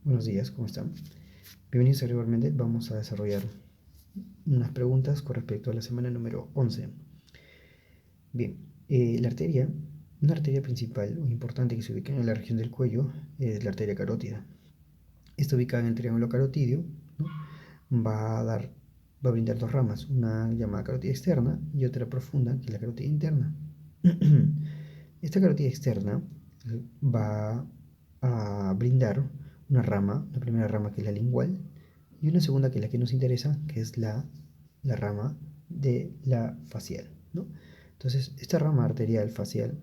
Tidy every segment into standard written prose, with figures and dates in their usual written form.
Buenos días, ¿cómo están? Bienvenidos a Gregor Méndez. Vamos a desarrollar unas preguntas con respecto a la semana número 11. Bien, una arteria principal o importante que se ubica en la región del cuello es la arteria carótida. Está ubicada en el triángulo carotidio, ¿no? Va a brindar dos ramas, una llamada carótida externa y otra profunda, que es la carótida interna. Esta carótida externa va a brindar una rama, la primera rama que es la lingual, y una segunda que es la que nos interesa, que es la rama de la facial, ¿no? Entonces, esta rama arterial facial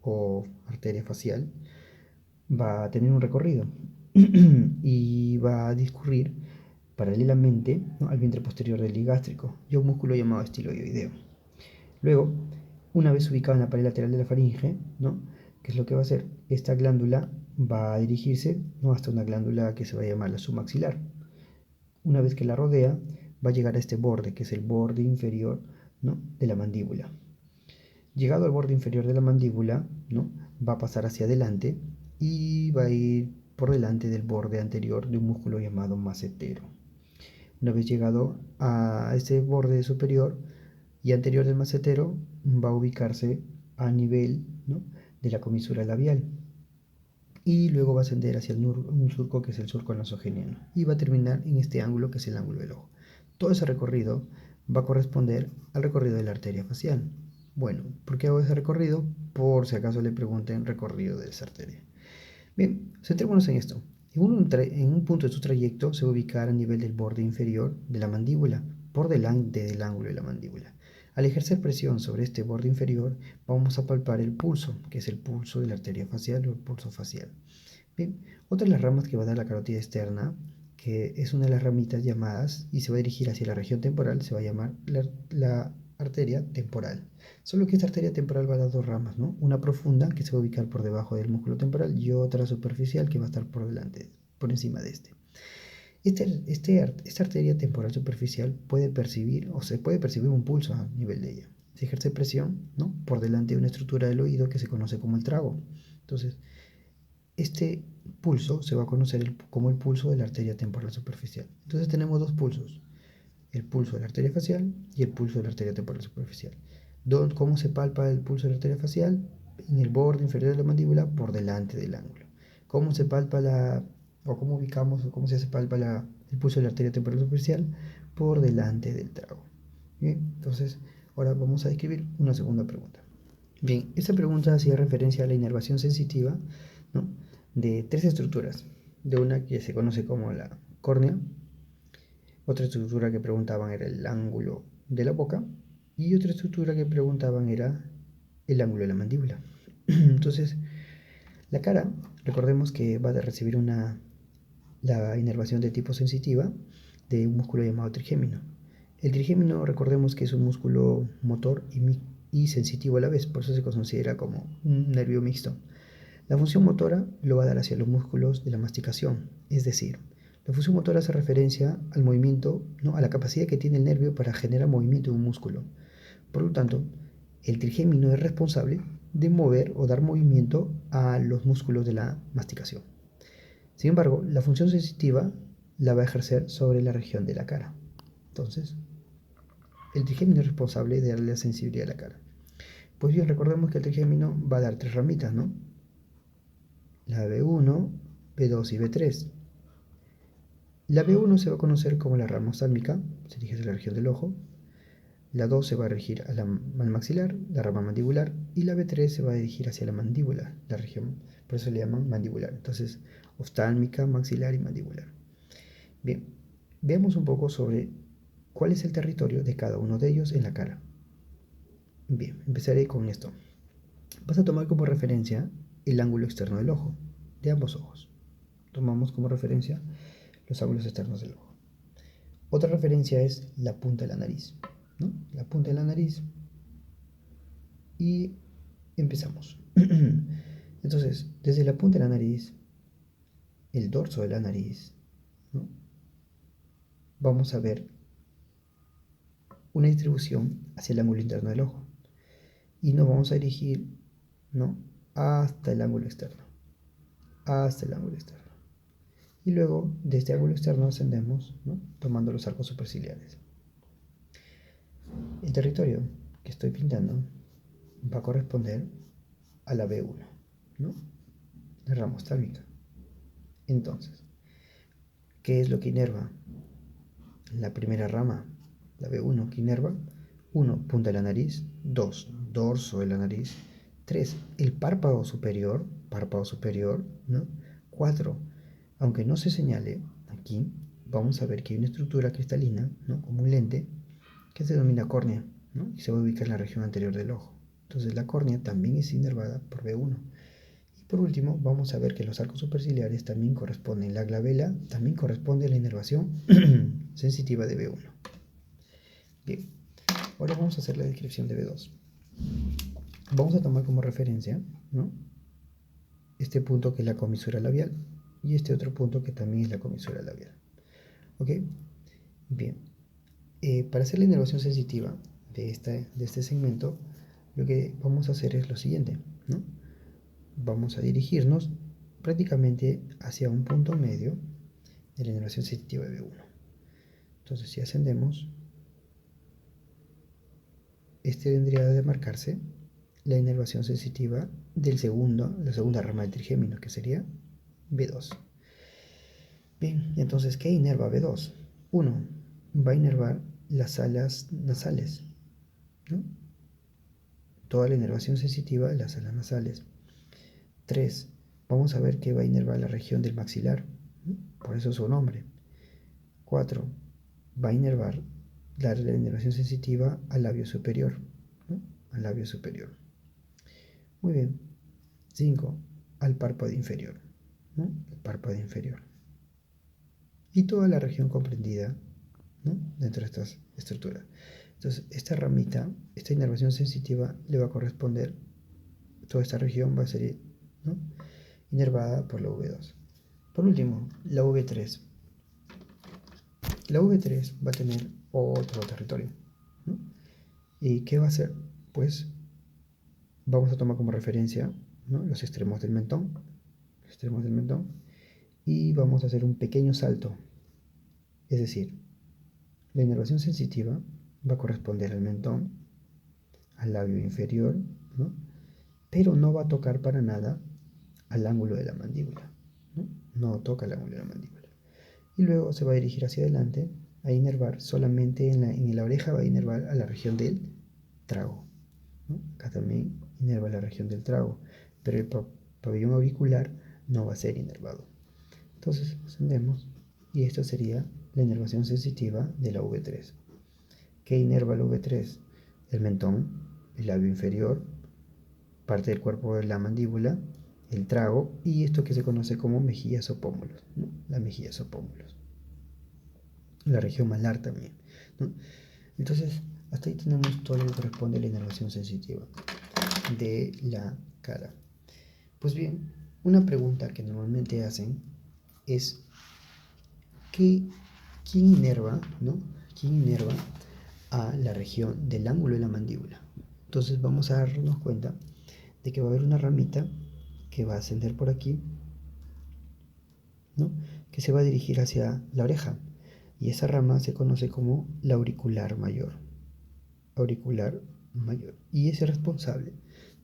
o arteria facial va a tener un recorrido y va a discurrir paralelamente, ¿no?, al vientre posterior del digástrico y a un músculo llamado estiloideo. Luego, una vez ubicada en la pared lateral de la faringe, ¿no?, ¿qué es lo que va a hacer? Esta glándula va a dirigirse, ¿no?, hasta una glándula que se va a llamar la submaxilar. Una vez que la rodea, va a llegar a este borde, que es el borde inferior, ¿no?, de la mandíbula. Llegado al borde inferior de la mandíbula, ¿no?, va a pasar hacia adelante y va a ir por delante del borde anterior de un músculo llamado macetero. Una vez llegado a este borde superior y anterior del macetero, va a ubicarse a nivel, ¿no?, de la comisura labial. Y luego va a ascender hacia un surco que es el surco nasogeniano. Y va a terminar en este ángulo que es el ángulo del ojo. Todo ese recorrido va a corresponder al recorrido de la arteria facial. Bueno, ¿por qué hago ese recorrido? Por si acaso le pregunten recorrido de esa arteria. Bien, centrémonos en esto. En un punto de su trayecto se va a ubicar a nivel del borde inferior de la mandíbula, por delante del ángulo de la mandíbula. Al ejercer presión sobre este borde inferior, vamos a palpar el pulso, que es el pulso de la arteria facial o el pulso facial. Bien, otra de las ramas que va a dar la carótida externa, que es una de las ramitas llamadas y se va a dirigir hacia la región temporal, se va a llamar la arteria temporal. Solo que esta arteria temporal va a dar dos ramas, ¿no? Una profunda, que se va a ubicar por debajo del músculo temporal, y otra superficial, que va a estar por delante, por encima de este. Esta arteria temporal superficial puede percibir, o se puede percibir un pulso a nivel de ella. Se ejerce presión, ¿no?, por delante de una estructura del oído que se conoce como el trago. Entonces, este pulso se va a conocer como el pulso de la arteria temporal superficial. Entonces tenemos dos pulsos: el pulso de la arteria facial y el pulso de la arteria temporal superficial. ¿Cómo se palpa el pulso de la arteria facial? En el borde inferior de la mandíbula, por delante del ángulo. ¿Cómo se palpa o cómo ubicamos, o cómo se palpa el pulso de la arteria temporal superficial? Por delante del trago. Bien, entonces ahora vamos a describir una segunda pregunta. Bien, esta pregunta hacía referencia a la inervación sensitiva, ¿no?, de tres estructuras. De una que se conoce como la córnea, otra estructura que preguntaban era el ángulo de la boca, y otra estructura que preguntaban era el ángulo de la mandíbula. Entonces, la cara, recordemos que va a recibir la inervación de tipo sensitiva de un músculo llamado trigémino. El trigémino, recordemos que es un músculo motor y sensitivo a la vez, por eso se considera como un nervio mixto. La función motora lo va a dar hacia los músculos de la masticación, es decir, la función motora hace referencia al movimiento, ¿no?, a la capacidad que tiene el nervio para generar movimiento en un músculo. Por lo tanto, el trigémino es responsable de mover o dar movimiento a los músculos de la masticación. Sin embargo, la función sensitiva la va a ejercer sobre la región de la cara. Entonces, el trigémino es responsable de darle la sensibilidad a la cara. Pues bien, recordemos que el trigémino va a dar tres ramitas, ¿no? La B1, B2 y B3. La B1 se va a conocer como la rama oftálmica, se dirige hacia la región del ojo. La 2 se va a dirigir al maxilar, la rama mandibular, y la B3 se va a dirigir hacia la mandíbula, la región, por eso le llaman mandibular. Entonces, oftálmica, maxilar y mandibular. Bien, veamos un poco sobre cuál es el territorio de cada uno de ellos en la cara. Bien, empezaré con esto. Vas a tomar como referencia el ángulo externo del ojo, de ambos ojos. Tomamos como referencia los ángulos externos del ojo. Otra referencia es la punta de la nariz, ¿no? La punta de la nariz. Y empezamos. Entonces, desde la punta de la nariz, el dorso de la nariz, ¿no?, vamos a ver una distribución hacia el ángulo interno del ojo. Y nos vamos a dirigir, ¿no?, hasta el ángulo externo. Hasta el ángulo externo. Y luego de este ángulo externo ascendemos, ¿no? Tomando los arcos superciliares. El territorio que estoy pintando va a corresponder a la B1, ¿no? La rama oftálmica. Entonces, ¿qué es lo que inerva? La primera rama, la B1, que inerva 1. Punta de la nariz. 2. Dorso de la nariz. 3. El párpado superior, ¿no? 4. Aunque no se señale aquí, vamos a ver que hay una estructura cristalina, ¿no? Como un lente, que se denomina córnea, ¿no? Y se va a ubicar en la región anterior del ojo. Entonces la córnea también es inervada por B1. Y por último, vamos a ver que los arcos superciliares también corresponden. La glabela también corresponde a la inervación sensitiva de B1. Bien, ahora vamos a hacer la descripción de B2. Vamos a tomar como referencia, ¿no? Este punto que es la comisura labial y este otro punto que también es la comisura labial. ¿Ok? Bien. Para hacer la inervación sensitiva de este segmento, lo que vamos a hacer es lo siguiente, ¿no? Vamos a dirigirnos prácticamente hacia un punto medio de la inervación sensitiva de B1. Entonces, si ascendemos, este vendría a demarcarse la inervación sensitiva la segunda rama del trigémino, que sería B2. Bien, entonces, ¿qué inerva B2? 1. Va a inervar las alas nasales, ¿no? Toda la inervación sensitiva de las alas nasales. 3. Vamos a ver que va a inervar la región del maxilar, ¿no? Por eso su nombre. 4. Va a inervar la inervación sensitiva al labio superior, ¿no? Al labio superior. Muy bien. 5. Al párpado inferior, ¿no? El párpado inferior. Y toda la región comprendida, ¿no? Dentro de estas estructuras. Entonces, esta ramita, esta inervación sensitiva le va a corresponder, toda esta región va a ser, ¿no? Inervada por la V2. Por último, la V3. La V3 va a tener otro territorio, ¿no? ¿Y qué va a hacer? Pues vamos a tomar como referencia, ¿no? Los extremos del mentón, y vamos a hacer un pequeño salto. Es decir, la inervación sensitiva va a corresponder al mentón, al labio inferior, ¿no? Pero no va a tocar para nada al ángulo de la mandíbula, ¿no? No toca el ángulo de la mandíbula. Y luego se va a dirigir hacia adelante a inervar solamente en la oreja, va a inervar a la región del trago, ¿no? Acá también inerva la región del trago, pero el pabellón auricular no va a ser inervado. Entonces ascendemos y esto sería la inervación sensitiva de la V3. ¿Qué inerva la V3? El mentón, el labio inferior, parte del cuerpo de la mandíbula, el trago y esto que se conoce como mejillas o pómulos, ¿no? Las mejillas o pómulos. La región malar también, ¿no? Entonces, hasta ahí tenemos todo lo que corresponde a la inervación sensitiva de la cara. Pues bien, una pregunta que normalmente hacen es ¿quién inerva, ¿no? ¿Quién inerva a la región del ángulo de la mandíbula? Entonces vamos a darnos cuenta de que va a haber una ramita que va a ascender por aquí, ¿no? Que se va a dirigir hacia la oreja y esa rama se conoce como la auricular mayor. Auricular mayor. Y es el responsable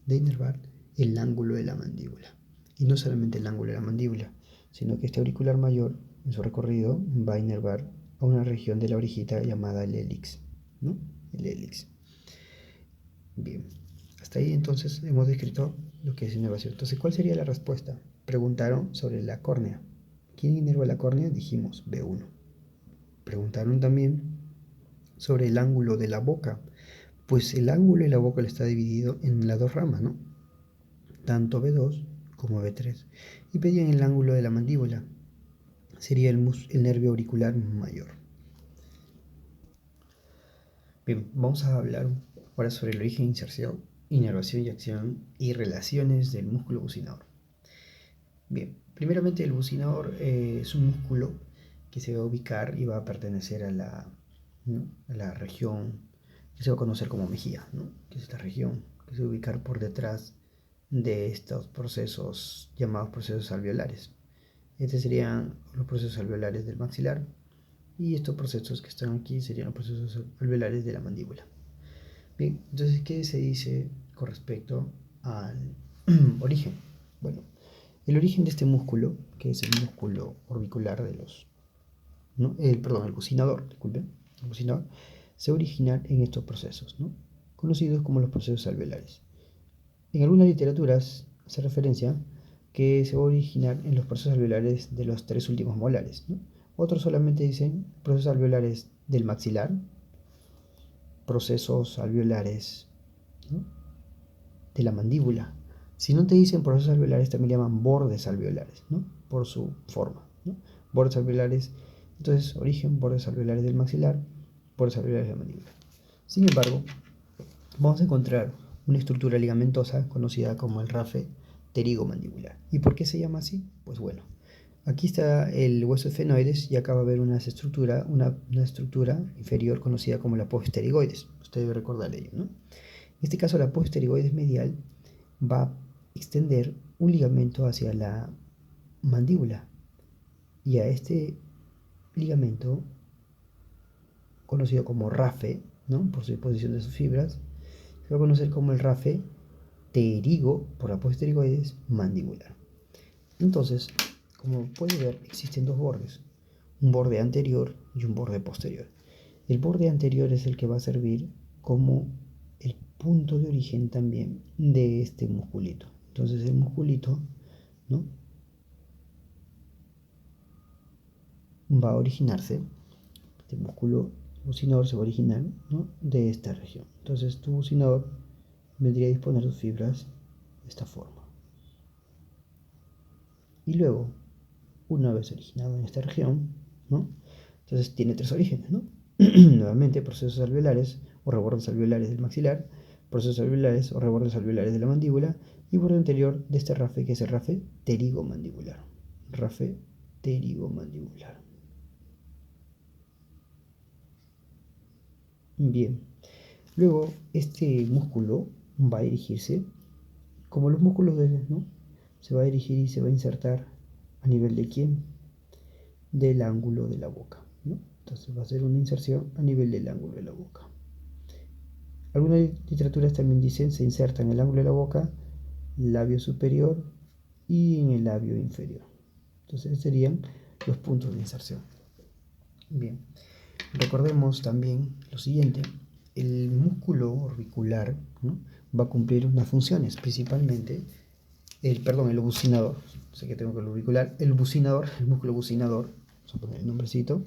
de inervar el ángulo de la mandíbula. Y no solamente el ángulo de la mandíbula, sino que este auricular mayor, en su recorrido, va a inervar a una región de la orejita llamada el hélix, ¿no? El hélix. Bien, hasta ahí entonces hemos descrito lo que es inervación. Entonces, ¿cuál sería la respuesta? Preguntaron sobre la córnea. ¿Quién inerva la córnea? Dijimos B1. Preguntaron también sobre el ángulo de la boca. Pues el ángulo de la boca está dividido en las dos ramas, ¿no? Tanto B2 como B3. Y pedían el ángulo de la mandíbula. Sería el nervio auricular mayor. Bien, vamos a hablar ahora sobre el origen, inserción, inervación y acción y relaciones del músculo bucinador. Bien, primeramente el bucinador es un músculo que se va a ubicar y va a pertenecer a la región que se va a conocer como mejilla, ¿no? Que es esta región que se va a ubicar por detrás de estos procesos llamados procesos alveolares. Estos serían los procesos alveolares del maxilar. Y estos procesos que están aquí serían los procesos alveolares de la mandíbula. Bien, entonces, ¿qué se dice con respecto al origen? Bueno, el origen de este músculo, que es el músculo orbicular de los... ¿no? El bucinador, disculpen, el bucinador, se origina en estos procesos, ¿no? Conocidos como los procesos alveolares. En algunas literaturas hace referencia que se va a originar en los procesos alveolares de los 3 últimos molares, ¿no? Otros solamente dicen procesos alveolares del maxilar, procesos alveolares, ¿no?, de la mandíbula. Si no te dicen procesos alveolares, también llaman bordes alveolares, ¿no?, por su forma, ¿no? Bordes alveolares, entonces origen, bordes alveolares del maxilar, bordes alveolares de la mandíbula. Sin embargo, vamos a encontrar una estructura ligamentosa conocida como el rafe pterigomandibular. ¿Y por qué se llama así? Pues bueno, aquí está el hueso esfenoides y acá va a haber una estructura inferior conocida como la apófisis pterigoides. Usted debe recordar ello, ¿no? En este caso, la apófisis pterigoides medial va a extender un ligamento hacia la mandíbula y a este ligamento, conocido como rafe, ¿no?, por su disposición de sus fibras, se va a conocer como el rafe pterigo, por la apófisis pterigoides mandibular. Entonces, como puede ver, existen dos bordes, un borde anterior y un borde posterior. El borde anterior es el que va a servir como el punto de origen también de este musculito. Entonces el musculito, ¿no?, va a originarse, este músculo bucinador se va a originar, ¿no?, de esta región. Entonces tu bucinador vendría a disponer sus fibras de esta forma. Y luego, una vez originado en esta región, ¿no?, entonces tiene 3 orígenes, ¿no? Nuevamente, procesos alveolares o rebordes alveolares del maxilar, procesos alveolares o rebordes alveolares de la mandíbula y borde anterior de este rafe, que es el rafe pterigomandibular. Rafe pterigomandibular. Bien, luego este músculo va a dirigirse, como los músculos ¿no?, se va a dirigir y se va a insertar a nivel de ¿quién? Del ángulo de la boca, ¿no? Entonces va a ser una inserción a nivel del ángulo de la boca. Algunas literaturas también dicen se inserta en el ángulo de la boca, labio superior y en el labio inferior. Entonces serían los puntos de inserción. Bien, recordemos también lo siguiente: el músculo orbicular, ¿no?, va a cumplir unas funciones, principalmente el bucinador. Sé que tengo que el orbicular, el bucinador, el músculo bucinador, vamos a poner el nombrecito.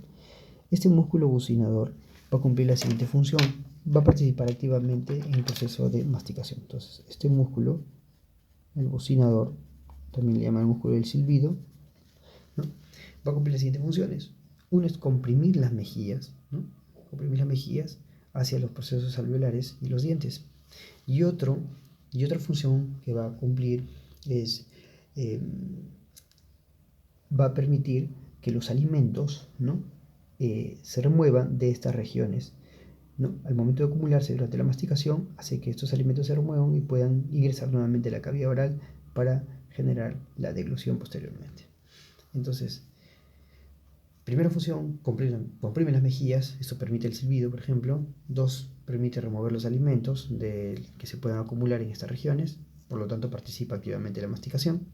Este músculo bucinador va a cumplir la siguiente función: va a participar activamente en el proceso de masticación. Entonces, este músculo, el bucinador, también le llaman el músculo del silbido, ¿no?, va a cumplir las siguientes funciones. Uno es comprimir las mejillas, ¿no?, comprimir las mejillas hacia los procesos alveolares y los dientes. Y otra función que va a cumplir es, va a permitir que los alimentos, ¿no?, se remuevan de estas regiones, ¿no? Al momento de acumularse durante la masticación, hace que estos alimentos se remuevan y puedan ingresar nuevamente a la cavidad oral para generar la deglución posteriormente. Entonces, primera función, comprime las mejillas, esto permite el silbido, por ejemplo. 2, permite remover los alimentos que se puedan acumular en estas regiones, por lo tanto participa activamente en la masticación,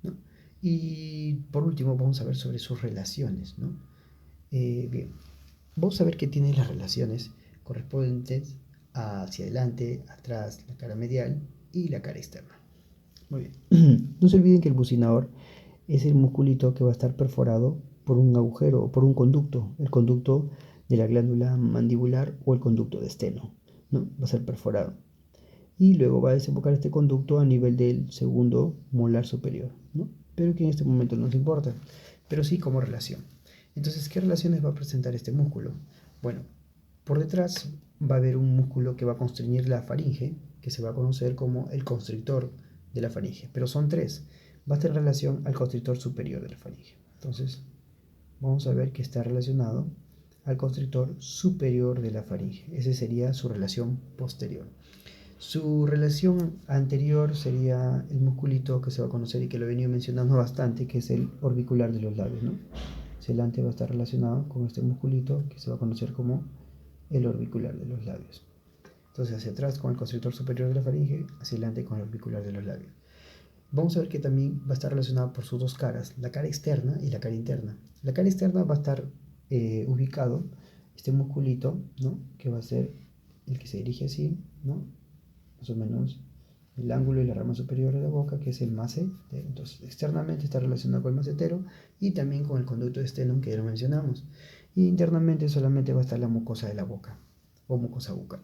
¿no? Y por último vamos a ver sobre sus relaciones, ¿no? Bien, vamos a ver que tiene las relaciones correspondientes hacia adelante, atrás, la cara medial y la cara externa. Muy bien. No se olviden que el bucinador es el musculito que va a estar perforado por un agujero o por un conducto, el conducto de la glándula mandibular o el conducto de esteno, ¿no? Va a ser perforado. Y luego va a desembocar este conducto a nivel del segundo molar superior, ¿no?, pero que en este momento no nos importa, pero sí como relación. Entonces, ¿qué relaciones va a presentar este músculo? Bueno, por detrás va a haber un músculo que va a constreñir la faringe, que se va a conocer como el constrictor de la faringe, pero son 3. Va a tener relación al constrictor superior de la faringe. Entonces, vamos a ver que está relacionado al constrictor superior de la faringe. Esa sería su relación posterior. Su relación anterior sería el musculito que se va a conocer y que lo he venido mencionando bastante, que es el orbicular de los labios, ¿no? Celante va a estar relacionado con este musculito que se va a conocer como el orbicular de los labios. Entonces hacia atrás con el constrictor superior de la faringe, hacia adelante con el orbicular de los labios. Vamos a ver que también va a estar relacionado por sus dos caras, la cara externa y la cara interna. La cara externa va a estar ubicado este musculito, ¿no? Que va a ser el que se dirige así, ¿no? Más o menos el ángulo y la rama superior de la boca, que es el macetero. Entonces, externamente está relacionado con el macetero y también con el conducto de Stenum, que ya lo mencionamos. Y internamente solamente va a estar la mucosa de la boca o mucosa bucal.